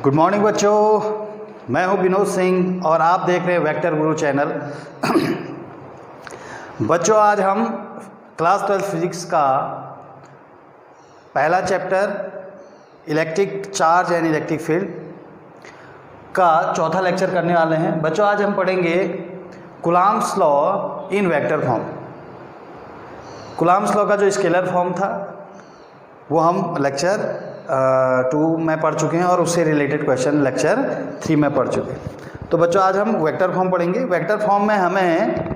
Good morning बच्चों, मैं हूं विनोद सिंह और आप देख रहे हैं वेक्टर गुरु चैनल। बच्चों, आज हम क्लास 12 फिजिक्स का पहला chapter electric charge and electric field का चौथा लेक्चर करने वाले हैं। बच्चों, आज हम पढ़ेंगे Coulomb's law in vector form. Coulomb's law का जो स्केलर फॉर्म था वो हम लेक्चर 2 में पढ़ चुके हैं और उससे रिलेटेड क्वेश्चन लेक्चर 3 में पढ़ चुके हैं। तो बच्चों, आज हम वेक्टर फॉर्म पढ़ेंगे। वेक्टर फॉर्म में हमें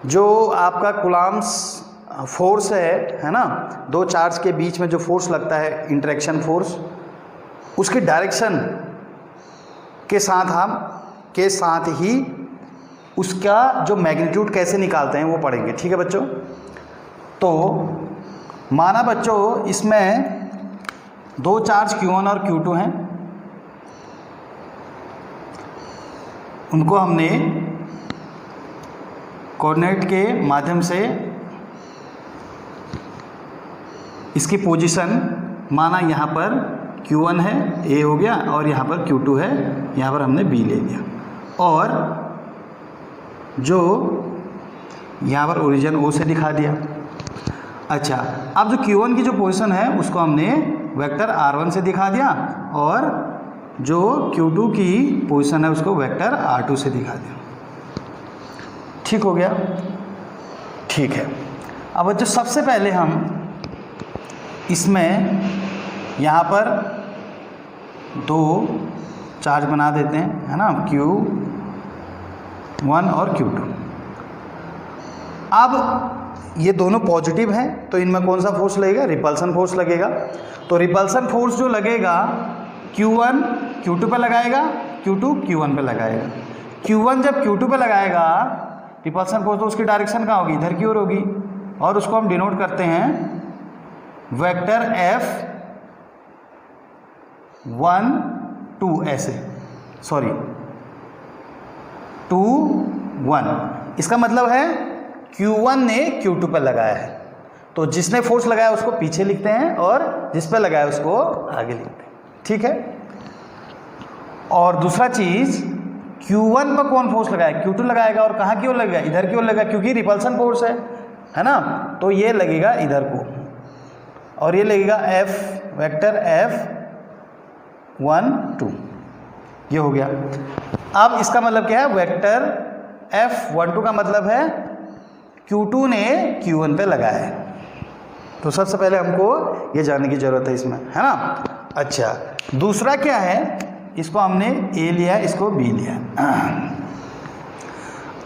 जो आपका कूलॉम्स फोर्स है ना, दो चार्ज के बीच में जो फोर्स लगता है, इंटरेक्शन फोर्स, उसकी डायरेक्शन के साथ ही उसका जो मैग्नीट्यूड कैसे निकालते हैं वो पढ़ेंगे। ठीक है बच्चों। तो माना बच्चों इसमें दो चार्ज Q1 और Q2 हैं, उनको हमने कोऑर्डिनेट के माध्यम से इसकी पोजीशन माना यहाँ पर Q1 है, A हो गया, और यहाँ पर Q2 है, यहाँ पर हमने B ले लिया, और जो यहाँ पर ओरिजिन O से दिखा दिया। अच्छा, अब जो Q1 की जो पोजीशन है उसको हमने वेक्टर R1 से दिखा दिया, और जो Q2 की पोजीशन है उसको वेक्टर R2 से दिखा दिया। ठीक हो गया? ठीक है। अब जो सबसे पहले हम इसमें यहाँ पर दो चार्ज बना देते हैं, है ना, Q1 और Q2। अब ये दोनों पॉजिटिव हैं तो इनमें कौन सा फोर्स लगेगा? रिपल्सन फोर्स लगेगा। तो रिपल्सन फोर्स जो लगेगा Q1 Q2 पे लगाएगा, Q2 Q1 पे लगाएगा। Q1 जब Q2 पे लगाएगा रिपल्सन फोर्स, तो उसकी डायरेक्शन कहाँ होगी? इधर की ओर होगी, और उसको हम डिनोट करते हैं वेक्टर F1 2 ऐसे, सॉरी 2 1। इसका मतलब है Q1 ने Q2 पर लगाया है, तो जिसने फोर्स लगाया उसको पीछे लिखते हैं और जिस पे लगाया उसको आगे लिखते हैं। ठीक है। और दूसरा चीज, Q1 पर कौन फोर्स लगाया? Q2 लगाएगा, और कहाँ की ओर लगेगा? इधर की ओर लगेगा, क्योंकि रिपल्सन फोर्स है ना, तो ये लगेगा इधर को, और ये लगेगा वेक्टर F1 2। ये हो गया। अब इसका मतलब क्या है? वेक्टर F1 2 का मतलब है Q2 ने Q1 पे लगाया है। तो सबसे पहले हमको ये जानने की ज़रूरत है इसमें, है ना। अच्छा, दूसरा क्या है? इसको हमने A लिया है, इसको B लिया है।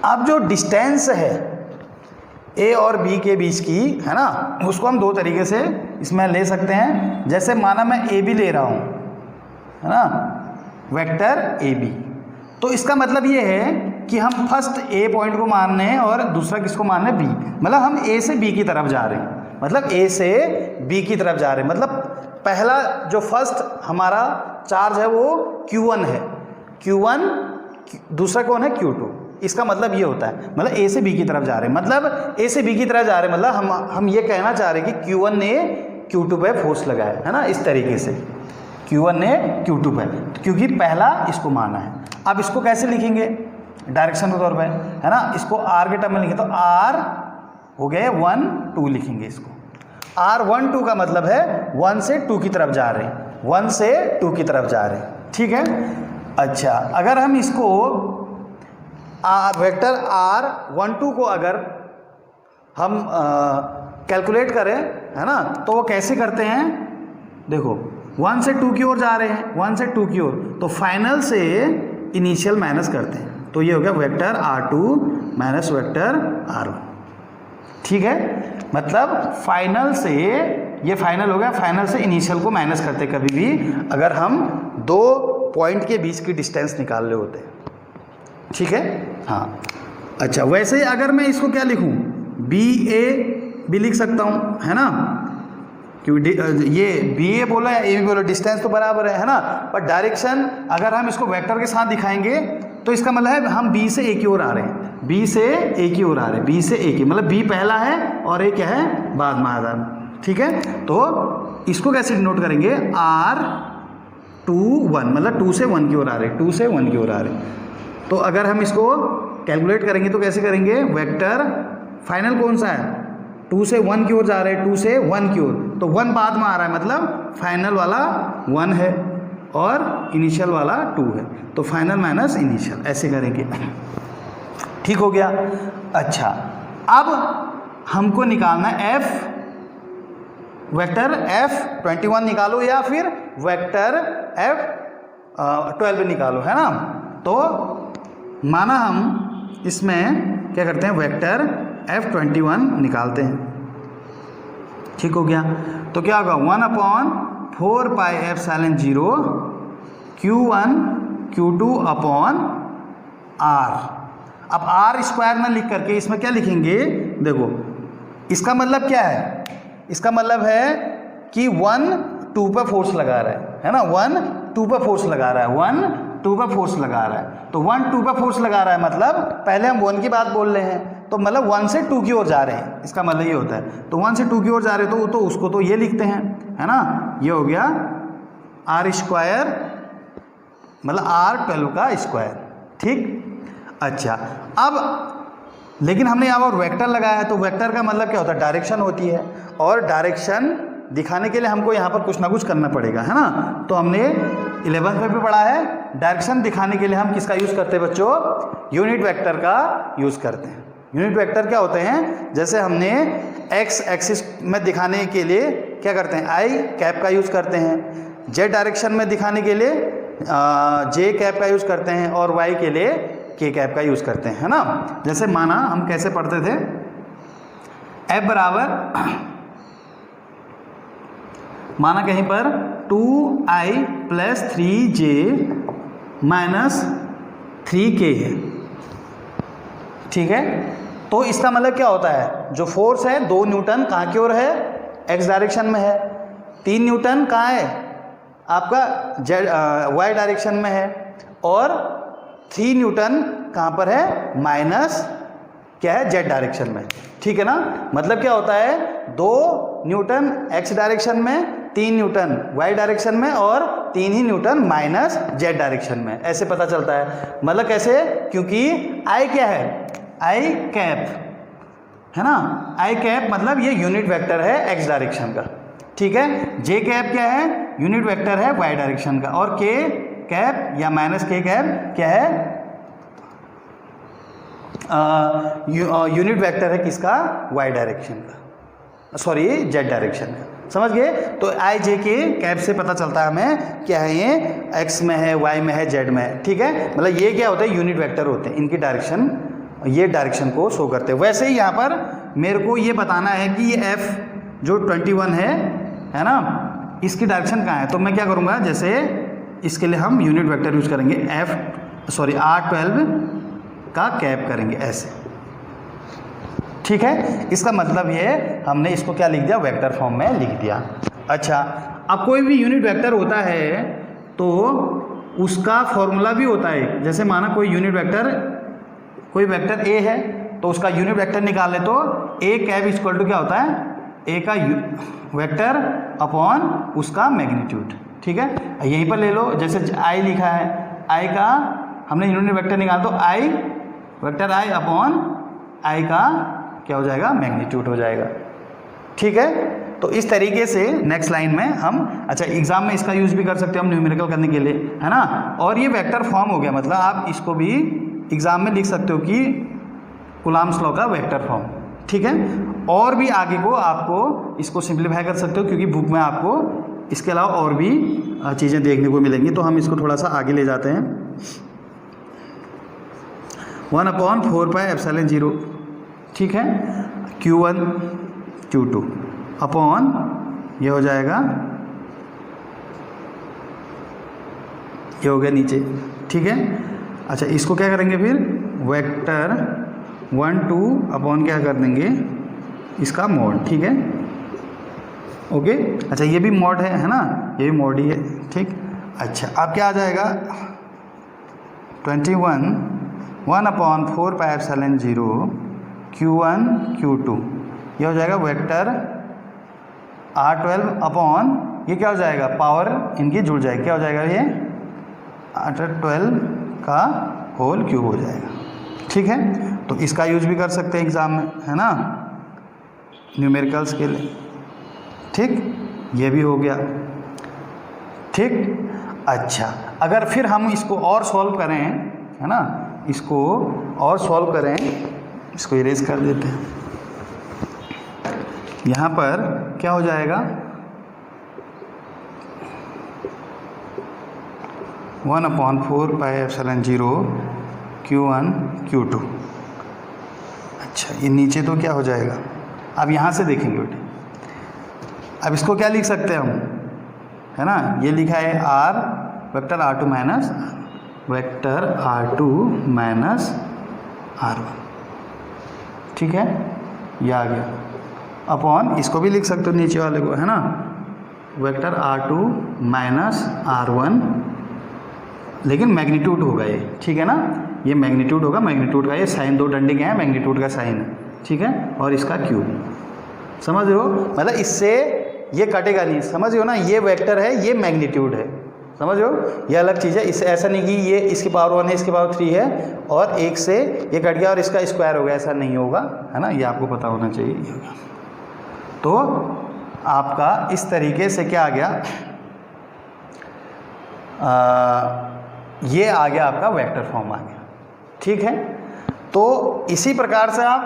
अब जो डिस्टेंस है A और B के बीच की, है ना, उसको हम दो तरीके से इसमें ले सकते हैं। जैसे माना मैं AB ले रहा हूँ, है ना, वेक्टर AB, तो इसका मतलब ये है कि हम फर्स्ट A पॉइंट को मान रहे हैं और दूसरा किसको मान रहे हैं? B। मतलब हम A से B की तरफ जा रहे हैं, मतलब A से B की तरफ जा रहे हैं। मतलब पहला जो फर्स्ट हमारा चार्ज है वो Q1 है, Q1, दूसरा कौन है? Q2। इसका मतलब ये होता है, मतलब A से B की तरफ जा रहे हैं, मतलब A से B की तरफ जा रहे हैं, मतलब हम ये कहना चाह रहे हैं कि Q1 ने Q2 पे फोर्स लगाया है ना, इस तरीके से Q1 ने Q2 पे, क्योंकि पहला इसको माना है। अब इसको कैसे लिखेंगे? डायरेक्शन के तौर पे, है ना, इसको R के टर्म में लिखें तो R हो गए 1 2 लिखेंगे इसको। R1 2 का मतलब है 1 से 2 की तरफ जा रहे हैं, 1 से 2 की तरफ जा रहे हैं। ठीक है। अच्छा, अगर हम इसको वेक्टर R1 2 को अगर हम कैलकुलेट करें, है ना, तो वो कैसे करते हैं? देखो, 1 से 2 की ओर जा रहे हैं, 1 से 2 की ओर, तो फाइनल से इनिशियल माइनस करते हैं, तो ये हो गया vector R2 minus vector R1। ठीक है। मतलब फाइनल से, ये फाइनल हो गया, फाइनल से इनिशियल को माइनस करते कभी भी अगर हम दो पॉइंट के बीच की डिस्टेंस निकाल रहे होते हैं। ठीक है। हाँ। अच्छा, वैसे अगर मैं इसको क्या लिखूं? BA भी लिख सकता हूँ, है ना, क्योंकि ये BA बोला या AB बोला, डिस्टेंस तो बराबर है ना, पर डायरेक्शन अगर हम इसको वेक्टर के साथ दिखाएंगे तो इसका मतलब है हम B से A की ओर आ रहे हैं, B से A की ओर आ रहे हैं, B से A की, मतलब B पहला है और A क्या है? बाद में आ रहा है। ठीक है। तो इसको कैसे डिनोट करेंगे? 2 1, मतलब 2 से 1 की ओर आ रहे, 2 से 1 की ओर आ रहे। तो अगर हम इसको कैलकुलेट करेंगे तो कैसे करेंगे, वेक्टर फाइनल कौन सा है, 2 से 1 की ओर जा रहे हैं, 2 से 1 की ओर, तो 1 बाद में आ रहा है, मतलब फाइनल वाला 1 है और इनिशियल वाला 2 है, तो फाइनल माइनस इनिशियल, ऐसे करेंगे। ठीक हो गया। अच्छा, अब हमको निकालना है वेक्टर F21 निकालो या फिर वेक्टर F12 निकालो, है ना। तो माना हम इसमें क्या करते हैं, वेक्टर F21 निकालते हैं। ठीक हो गया। तो क्या होगा, 1/4 pi epsilon 0 Q1 Q2 upon R। अब R स्क्वायर में लिख करके इसमें क्या लिखेंगे, देखो इसका मतलब क्या है, इसका मतलब है कि 1 2 पर फोर्स लगा रहा है ना, 1 2 पर फोर्स लगा रहा है, 1 2 पर फोर्स लगा रहा है। तो 1 2 पर फोर्स लगा रहा है मतलब पहले हम 1 की बात बोल रहे हैं, तो मतलब 1 से 2 की ओर जा रहे हैं, इसका मतलब ये होता है। तो 1 से 2 की ओर जा रहे हैं तो उसको तो ये लिखते हैं, है ना, ये हो गया R स्क्वायर, मतलब R12 का स्क्वायर। ठीक। अच्छा, अब लेकिन हमने यहाँ पर वेक्टर लगाया है, तो वेक्टर का मतलब क्या होता है, डायरेक्शन होती है, और डायरेक्शन दिखाने के लिए हमको यहाँ पर कुछ ना कुछ करना पड़ेगा, है ना। तो हमने 11th में भी पढ़ा है, डायरेक्शन दिखाने के लिए हम किसका यूज़ करते हैं बच्चों, यूनिट वेक्टर का यूज़ करते हैं। यूनिट वेक्टर क्या होते हैं, जैसे हमने एक्स एक्सिस में दिखाने के लिए क्या करते हैं, आई कैप का यूज़ करते हैं, जेड डायरेक्शन में दिखाने के लिए जे कैप का यूज़ करते हैं, और वाई के लिए के कैप का यूज़ करते हैं, है ना। जैसे माना हम कैसे पढ़ते थे, F बराबर माना कहीं पर 2i + 3j - 3k है। ठीक है। तो इसका मतलब क्या होता है, जो फोर्स है 2 न्यूटन कहाँ की ओर है, एक्स डायरेक्शन में है, 3 न्यूटन कहाँ है आपका जेड वाई डायरेक्शन में है, और 3 न्यूटन कहाँ पर है, माइनस क्या है, जेड डायरेक्शन में। ठीक है ना। मतलब क्या होता है, 2 न्यूटन एक्स डायरेक्शन में, 3 न्यूटन वाई डायरेक्शन में, और 3 ही न्यूटन माइनस जेड डायरेक्शन में, ऐसे पता चलता है। मतलब कैसे, क्योंकि आई क्या है, आई कैप, है ना, आई कैप मतलब ये यूनिट वेक्टर है एक्स डायरेक्शन का। ठीक है। जे कैप क्या है, यूनिट वेक्टर है वाई डायरेक्शन का, और के कैप या माइनस के कैप क्या है, यूनिट वेक्टर है किसका, वाई डायरेक्शन का, सॉरी जेड डायरेक्शन का। समझ गए। तो आई जे के कैप से पता चलता है हमें क्या है, ये एक्स में है, वाई में है, जेड में है। ठीक है। मतलब ये क्या होता है, यूनिट वेक्टर होते हैं, इनकी डायरेक्शन, ये डायरेक्शन को शो करते हैं। वैसे ही यहाँ पर मेरे को ये बताना है कि ये एफ जो 21 है ना, इसकी डायरेक्शन कहाँ है। तो मैं क्या करूँगा, जैसे इसके लिए हम यूनिट वेक्टर यूज करेंगे, R12 का कैप करेंगे ऐसे। ठीक है। इसका मतलब ये हमने इसको क्या लिख दिया, वेक्टर फॉर्म में लिख दिया। अच्छा, अब कोई भी यूनिट वेक्टर होता है तो उसका फॉर्मूला भी होता है। जैसे माना कोई यूनिट वेक्टर, कोई वेक्टर ए है, तो उसका यूनिट वेक्टर निकाले तो ए कैप इक्वल टू क्या होता है, ए का वेक्टर अपॉन उसका मैग्नीट्यूड। ठीक है। यहीं पर ले लो, जैसे आई लिखा है, आई का हमने यूनिट वेक्टर निकाला तो आई वेक्टर आई अपॉन आई का क्या हो जाएगा, मैग्नीट्यूड हो जाएगा। ठीक है। तो इस तरीके से नेक्स्ट लाइन में हम, अच्छा एग्जाम में इसका यूज़ भी कर सकते हो हम न्यूमेरिकल करने के लिए, है ना। और ये वेक्टर फॉर्म हो गया, मतलब आप इसको भी एग्जाम में लिख सकते हो कि कूलॉम्स लॉ का वेक्टर फॉर्म। ठीक है। और भी आगे को आपको इसको सिंप्लीफाई कर सकते हो, क्योंकि बुक में आपको इसके अलावा और भी चीज़ें देखने को मिलेंगी। तो हम इसको थोड़ा सा आगे ले जाते हैं। 1/4 पाई एप्सिलॉन 0, ठीक है, Q1 Q2 अपॉन ये हो जाएगा, ये हो गया नीचे। ठीक है। अच्छा, इसको क्या करेंगे फिर, वेक्टर 1 2 अपॉन क्या कर देंगे, इसका मॉड। ठीक है। ओके। अच्छा, ये भी मॉड है ना, ये भी मॉड ही है। ठीक। अच्छा, अब क्या आ जाएगा, 21 1/4 पाई एप्सिलॉन 0 Q1 Q2, ये हो जाएगा वेक्टर R12 अपॉन ये क्या हो जाएगा, पावर इनकी जुड़ जाएगी, क्या हो जाएगा ये 12 का होल क्यूब हो जाएगा। ठीक है, तो इसका यूज भी कर सकते हैं एग्ज़ाम में, है ना, न्यूमेरिकल्स के लिए। ठीक, ये भी हो गया। ठीक, अच्छा, अगर फिर हम इसको और सॉल्व करें, है ना, इसको और सॉल्व करें, इसको इरेज कर देते हैं। यहाँ पर क्या हो जाएगा, 1/4 पाई एप्सिलॉन 0 Q1 Q2। अच्छा, ये नीचे तो क्या हो जाएगा, अब यहाँ से देखेंगे बेटे, अब इसको क्या लिख सकते हैं हम, है ना, ये लिखा है R vector R2 minus vector R2 minus R1। ठीक है, ये आ गया, अपॉन इसको भी लिख सकते हो नीचे वाले को, है ना, वेक्टर R2 माइनस R1, लेकिन मैग्नीट्यूड होगा ये, ठीक है ना, ये मैग्नीट्यूड होगा, मैग्नीट्यूड का ये साइन, दो डंडे के हैं, मैग्नीट्यूड का साइन है, ठीक है, और इसका क्यूब, समझ रहे हो, मतलब इससे ये कटेगा नहीं, समझ रहे हो ना, ये वेक्टर है, ये मैग्नीट्यूड है, समझ रहे हो, ये अलग चीज़ है, इससे ऐसा नहीं कि ये इसकी पावर 1 है, इसकी पावर 3 है और एक से ये कट गया और इसका स्क्वायर हो गया, ऐसा नहीं होगा, है ना, ये आपको पता होना चाहिए। तो आपका इस तरीके से क्या आ गया, ये आ गया आपका वेक्टर फॉर्म आ गया। ठीक है, तो इसी प्रकार से आप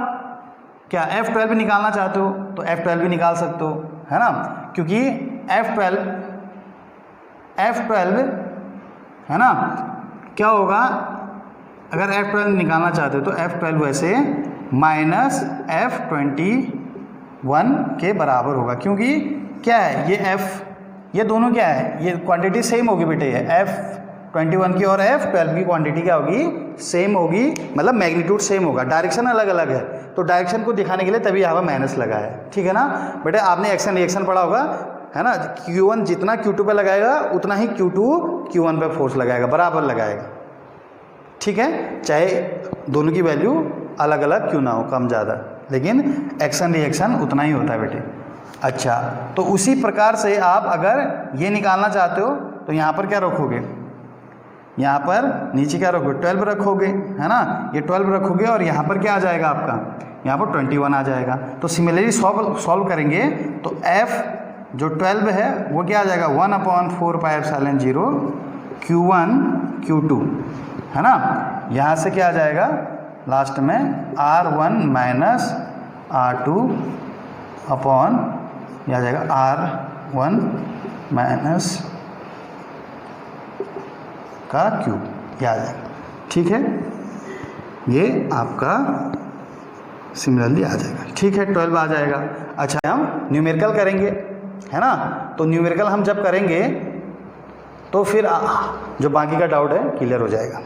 क्या F12 भी निकालना चाहते हो तो F12 भी निकाल सकते हो, है ना, क्योंकि F12 है ना, क्या होगा, अगर F12 निकालना चाहते हो तो F12 वैसे माइनस F21 के बराबर होगा, क्योंकि क्या है ये ये दोनों क्या है, ये क्वांटिटी सेम होगी बेटे, ये F21 की और F12 की क्वांटिटी क्या होगी, सेम होगी, मतलब मैग्नीट्यूड सेम होगा, डायरेक्शन अलग अलग है, तो डायरेक्शन को दिखाने के लिए तभी यहाँ पर माइनस लगा है। ठीक है ना बेटे, आपने एक्शन रिएक्शन पढ़ा होगा, है ना, Q1 जितना Q2 पे लगाएगा उतना ही Q2 Q1 पे फोर्स लगाएगा, बराबर लगाएगा। ठीक है, चाहे दोनों की वैल्यू अलग अलग क्यों ना हो, कम ज़्यादा, लेकिन एक्शन रिएक्शन उतना ही होता है बेटे। अच्छा, तो उसी प्रकार से आप अगर ये निकालना चाहते हो तो यहाँ पर क्या रखोगे, यहाँ पर नीचे क्या रखोगे, 12 रखोगे, है ना, ये 12 रखोगे और यहाँ पर क्या आ जाएगा आपका, यहाँ पर 21 आ जाएगा। तो सिमिलरली सॉल्व करेंगे तो F जो 12 है वो क्या आ जाएगा, 1/4 पाई एप्सिलॉन 0 Q1 Q2, है ना, यहाँ से क्या आ जाएगा लास्ट में R1 माइनस R2 अपॉन यह आ जाएगा R1 माइनस का क्यूब, यह आ जाएगा। ठीक है, ये आपका सिमिलरली आ जाएगा। ठीक है, 12 आ जाएगा। अच्छा, हम न्यूमेरिकल करेंगे, है ना, तो न्यूमेरिकल हम जब करेंगे तो फिर जो बाकी का डाउट है क्लियर हो जाएगा।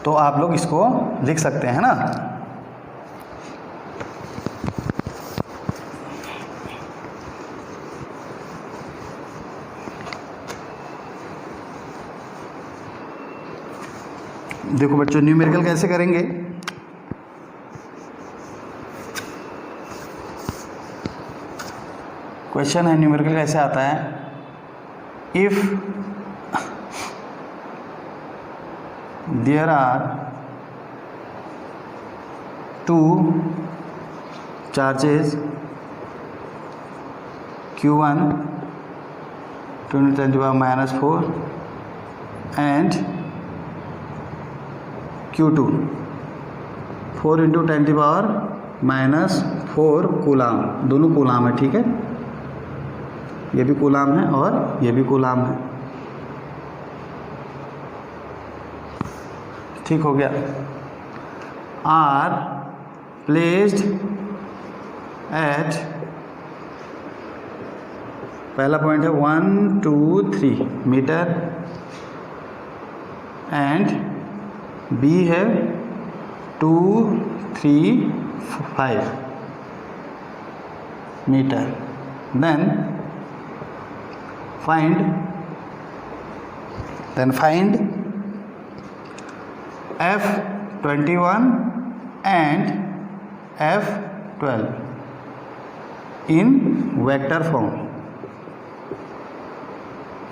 तो आप लोग इसको लिख सकते हैं ना, देखो बच्चों न्यूमेरिकल कैसे करेंगे, क्वेश्चन है न्यूमेरिकल कैसे आता है, if there are 2 charges Q1 10 to the power minus 4 and Q2 4 into 10 to the power minus 4 coulomb, दोनों कूलाम है। ठीक है, ये भी कूलाम है और ये भी कूलाम है। ठीक हो गया। आर प्लेस्ड एट, पहला पॉइंट है 1 2 3 मीटर एंड बी है 2 3 5 meter, then find F21 and F12 in vector form।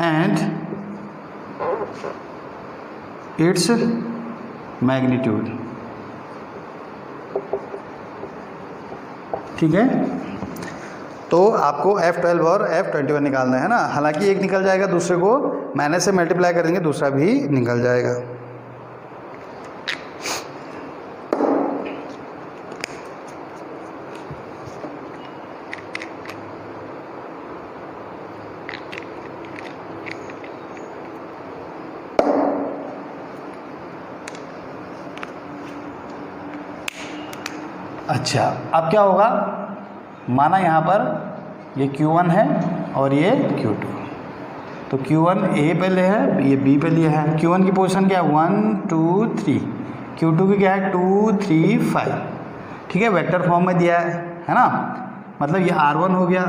And its magnitude. ठीक है, तो आपको F12 और F21 निकालना है ना। हालांकि एक निकल जाएगा, दूसरे को माइनस से मल्टीप्लाई कर देंगे, दूसरा भी निकल जाएगा। अच्छा, अब क्या होगा, माना यहाँ पर ये Q1 है और ये Q2, तो Q1 A पे ले है, ये B पे लिया है। Q1 की पोजीशन क्या है 1 2 3, Q2 की क्या है 2 3 5। ठीक है, वेक्टर फॉर्म में दिया है ना, मतलब ये R1 हो गया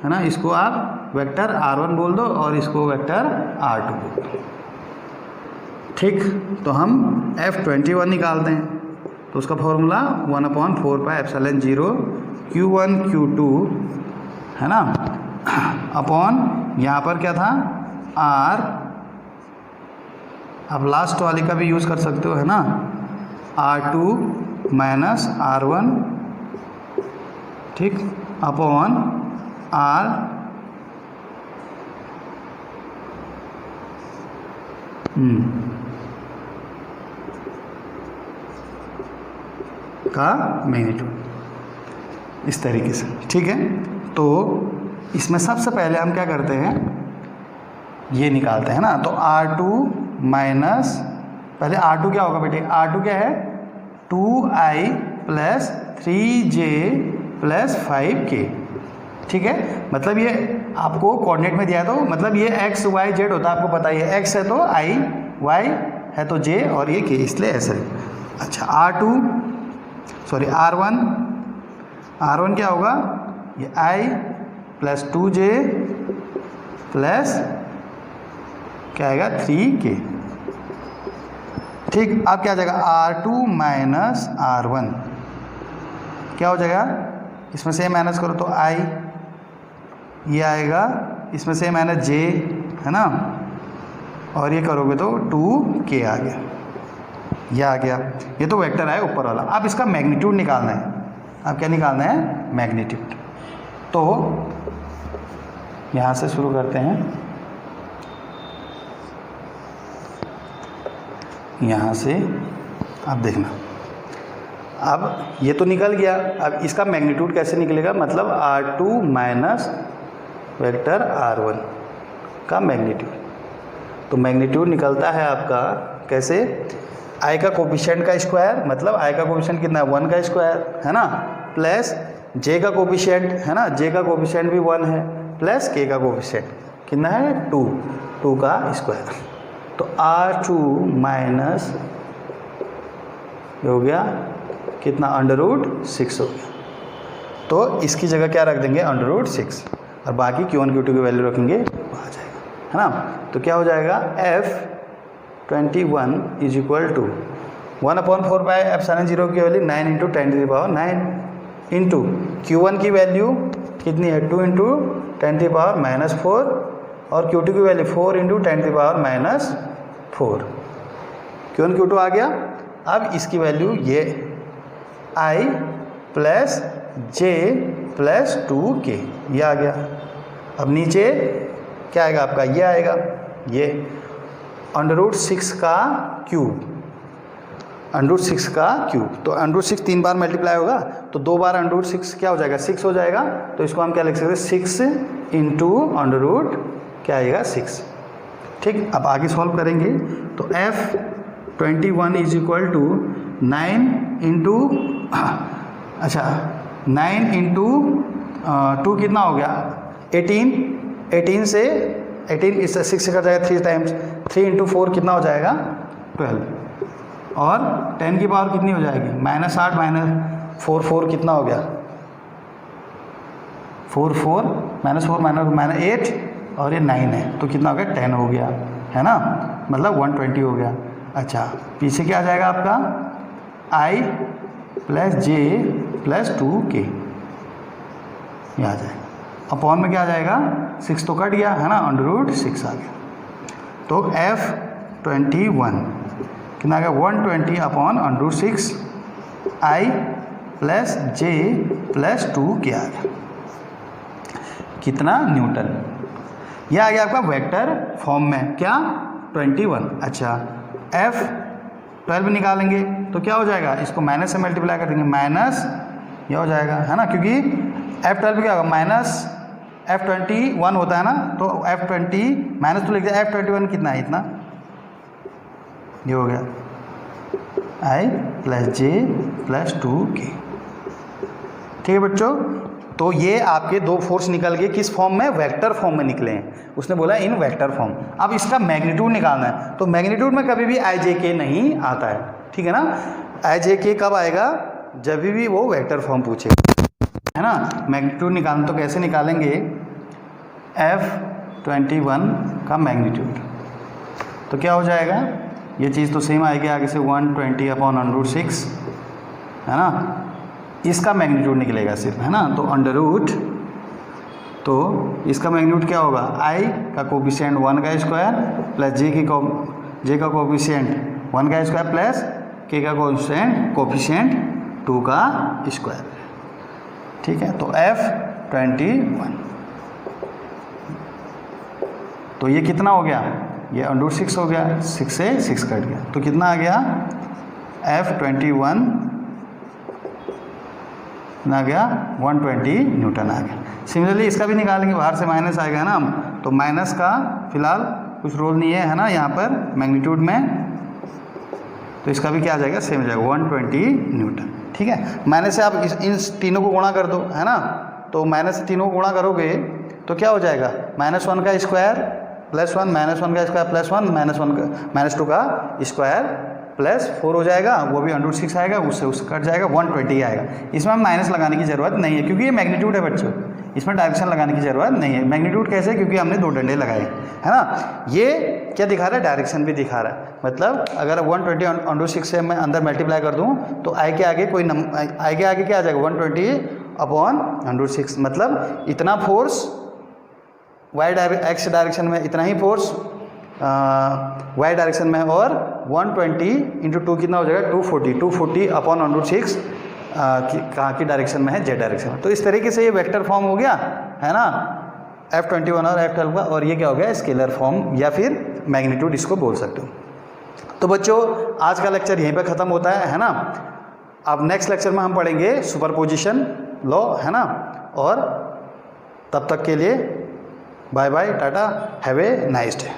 है ना, इसको आप वेक्टर R1 बोल दो और इसको वेक्टर R2 बोल दो। ठीक, तो हम F21 निकालते हैं, तो उसका फॉर्मूला 1/4πε0 Q1 Q2 है ना, अपॉन यहाँ पर क्या था R, आप लास्ट वाले का भी यूज़ कर सकते हो है ना, R2 माइनस R1, ठीक, अपॉन R का मैग्नीट्यूड, इस तरीके से। ठीक है, तो इसमें सबसे पहले हम क्या करते हैं, ये निकालते हैं ना, तो R2 माइनस, पहले R2 क्या होगा बेटे, R2 क्या है 2i plus 3j plus 5k। ठीक है, मतलब ये आपको कोऑर्डिनेट में दिया है, तो मतलब ये x y z होता है, आपको पता ही है, x है तो i, y है तो j और ये k, इसलिए ऐसे। अच्छा, R1 क्या होगा, ये i प्लस 2j प्लस क्या आएगा 3k। ठीक, अब क्या आ जाएगा R2 माइनस R1, क्या हो जाएगा, इसमें से माइनस करो तो i, ये आएगा, इसमें से माइनस j है ना, और ये करोगे तो 2k आ गया, ये आ गया। ये तो वेक्टर है ऊपर वाला। अब इसका मैग्नीट्यूड निकालना है, अब क्या निकालना है मैग्नीट्यूड। तो यहाँ से शुरू करते हैं, यहाँ से अब देखना, अब ये तो निकल गया, अब इसका मैग्नीट्यूड कैसे निकलेगा, मतलब R2 माइनस वेक्टर R1 का मैग्नीट्यूड। तो मैग्नीट्यूड निकलता है आपका कैसे, i का कोफिशिएंट का स्क्वायर, मतलब i का कोफिशिएंट कितना है 1 का स्क्वायर है ना, प्लस j का कोफिशिएंट है ना, j का कोफिशिएंट भी 1 है, प्लस k का कोफिशिएंट कितना है 2 का स्क्वायर। तो R2 माइनस हो गया कितना √6 हो गया, तो इसकी जगह क्या रख देंगे √6 और बाकी Q1 Q2 की वैल्यू रखेंगे, आ जाएगा है ना। तो क्या हो जाएगा F21 इज इक्वल टू 1/4πε0 की वैल्यू 9 × 10⁹ इंटू Q1 की वैल्यू कितनी है 2 × 10⁻⁴ और Q2 की वैल्यू 4 × 10⁻⁴। Q1 Q2 आ गया। अब इसकी वैल्यू ये i plus j plus 2k ये आ गया। अब नीचे क्या आएगा आपका, ये आएगा, ये √6 का क्यूब, √6 का क्यूब। तो √6 3 बार मल्टीप्लाई होगा तो 2 बार √6 क्या हो जाएगा 6 हो जाएगा। तो इसको हम क्या लिख सकते हैं 6 × क्या आएगा 6। ठीक, अब आगे सॉल्व करेंगे तो F21 इज इक्वल टू 9 × 2 कितना हो गया 18 से 18 इस 6 से कट जाएगा 3 टाइम्स, 3 × 4 कितना हो जाएगा 12 और 10 की पावर कितनी हो जाएगी -8 -4 4 कितना हो गया 4 -4 -8 और ये 9 है तो कितना हो गया 10 हो गया है ना, मतलब 120 हो गया। अच्छा पीछे क्या आ जाएगा आपका i plus j plus 2k ये आ जाएगा। अपॉन में क्या आ जाएगा 6 तो कट गया है ना, √6 आ गया। तो F21 कितना आ गया 120 upon √6 I plus J plus 2 क्या आ गया, कितना न्यूटन। यह आ गया आपका वेक्टर फॉर्म में क्या 21। अच्छा F12 निकालेंगे तो क्या हो जाएगा, इसको माइनस से मल्टीप्लाई कर देंगे, माइनस यह हो जाएगा है ना, क्योंकि F12 क्या होगा माइनस F21 होता है ना, तो F20 माइनस तो लिख दिया, F21 कितना है इतना, ये हो गया I plus J plus 2K। ठीक है बच्चों, तो ये आपके दो फोर्स निकल गए किस फॉर्म में, वेक्टर फॉर्म में निकले हैं। उसने बोला इन वेक्टर फॉर्म। अब इसका मैग्नीट्यूड निकालना है, तो मैग्नीट्यूड में कभी भी IJK नहीं आता है, ठीक है ना। IJK कब आएगा, जब भी वो वेक्टर फॉर्म पूछे, है ना। मैग्नीट्यूड निकालना तो कैसे निकालेंगे, F21 का मैग्नीट्यूड तो क्या हो जाएगा, ये चीज़ तो सेम आएगी आगे से 120 अपॉन √6 है ना, इसका मैग्नीट्यूड निकलेगा सिर्फ, है ना। तो अंडर रूट, तो इसका मैग्नीट्यूड क्या होगा, I का कोफिशिएंट 1 का स्क्वायर प्लस J का कोफिशिएंट 1 का स्क्वायर प्लस K का कोफिशिएंट 2 का स्क्वायर। ठीक है, तो F21, तो ये कितना हो गया, ये √6 हो गया, 6 से 6 कट गया, तो कितना आ गया F21 आ गया 120 न्यूटन आ गया। सिमिलरली इसका भी निकालेंगे, बाहर से माइनस आएगा ना, तो माइनस का फिलहाल कुछ रोल नहीं है ना यहाँ पर मैग्नीट्यूड में, तो इसका भी क्या आ जाएगा, सेम हो जाएगा 120 न्यूटन। ठीक है, माइनस से आप इन तीनों को गुणा कर दो, है ना, तो माइनस से तीनों को गुणा करोगे तो क्या हो जाएगा, -1 का स्क्वायर प्लस 1, -1 का स्क्वायर प्लस 1, -2 का स्क्वायर प्लस 4 हो जाएगा, वो भी √6 आएगा, उससे कट जाएगा, 120 आएगा। इसमें हम माइनस लगाने की ज़रूरत नहीं है क्योंकि ये मैग्नीट्यूड है बच्चों, इसमें डायरेक्शन लगाने की ज़रूरत नहीं है। मैग्नीट्यूड कैसे, क्योंकि हमने 2 डंडे लगाए, है ना। ये क्या दिखा रहा है, डायरेक्शन भी दिखा रहा है, मतलब अगर 120 √6 से मैं अंदर मल्टीप्लाई कर दूँ तो I के आगे कोई I के आगे क्या आ जाएगा 120 अपॉन √6, मतलब इतना फोर्स x डायरेक्शन में, इतना ही फोर्स y डायरेक्शन में, और 120 × 2 कितना हो जाएगा 240 अपॉन √6 कहाँ की डायरेक्शन में है, z डायरेक्शन में। तो इस तरीके से ये वेक्टर फॉर्म हो गया, है ना, F21 और F12 का, और ये क्या हो गया स्केलर फॉर्म या फिर मैग्नीट्यूड इसको बोल सकते हो। तो बच्चों आज का लेक्चर यहीं पे ख़त्म होता है ना। अब नेक्स्ट लेक्चर में हम पढ़ेंगे सुपरपोजिशन लॉ, है ना, और तब तक के लिए bye bye, tata, have a nice day.